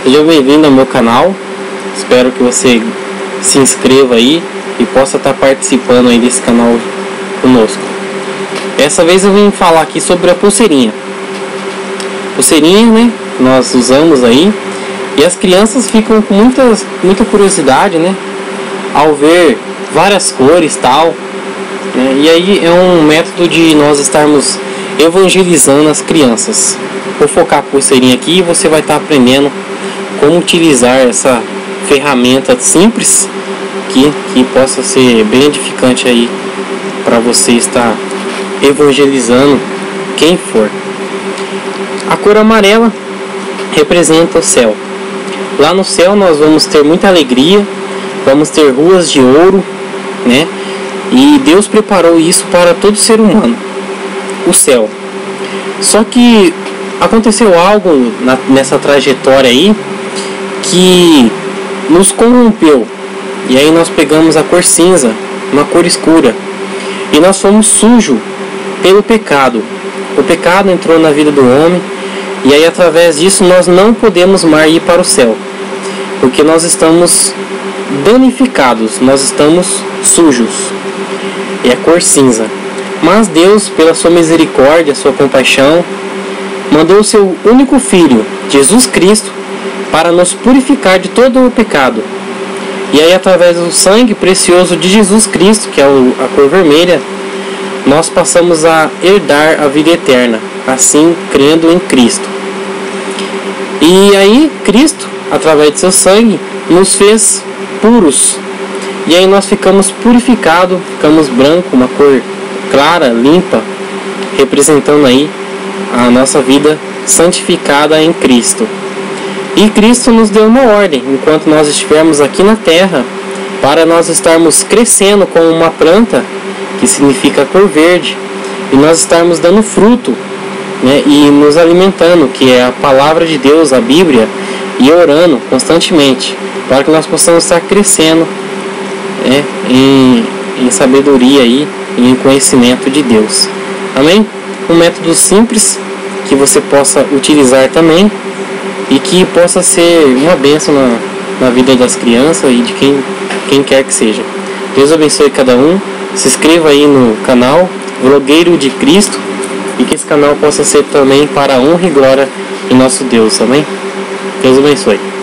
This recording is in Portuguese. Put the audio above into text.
Seja bem-vindo ao meu canal. Espero que você se inscreva aí e possa estar participando aí desse canal conosco. Dessa vez eu vim falar aqui sobre a pulseirinha. Pulseirinha, né? Que nós usamos aí. E as crianças ficam com muita curiosidade, né? Ao ver várias cores e tal. Né? E aí é um método de nós estarmos evangelizando as crianças. Vou focar a pulseirinha aqui e você vai estar aprendendo como utilizar essa ferramenta simples que possa ser bem edificante aí para você estar evangelizando quem for. A cor amarela representa o céu. Lá no céu nós vamos ter muita alegria, vamos ter ruas de ouro, né? E Deus preparou isso para todo ser humano, o céu. Só que aconteceu algo nessa trajetória aí que nos corrompeu. E aí nós pegamos a cor cinza, uma cor escura, e nós fomos sujos pelo pecado. O pecado entrou na vida do homem, e aí através disso nós não podemos mais ir para o céu, porque nós estamos danificados, nós estamos sujos. É a cor cinza. Mas Deus, pela sua misericórdia, sua compaixão, mandou o seu único Filho, Jesus Cristo, para nos purificar de todo o pecado. E aí através do sangue precioso de Jesus Cristo, que é a cor vermelha, nós passamos a herdar a vida eterna, assim crendo em Cristo. E aí Cristo, através de seu sangue, nos fez puros. E aí nós ficamos purificados, ficamos branco, uma cor clara, limpa, representando aí a nossa vida santificada em Cristo. E Cristo nos deu uma ordem, enquanto nós estivermos aqui na terra, para nós estarmos crescendo como uma planta, que significa cor verde, e nós estarmos dando fruto, né, e nos alimentando, que é a palavra de Deus, a Bíblia, e orando constantemente, para que nós possamos estar crescendo, né, em sabedoria e em conhecimento de Deus. Amém? Um método simples que você possa utilizar também e que possa ser uma bênção na vida das crianças e de quem quer que seja. Deus abençoe cada um. Se inscreva aí no canal Vlogueiro de Cristo e que esse canal possa ser também para a honra e glória de nosso Deus. Amém? Deus abençoe.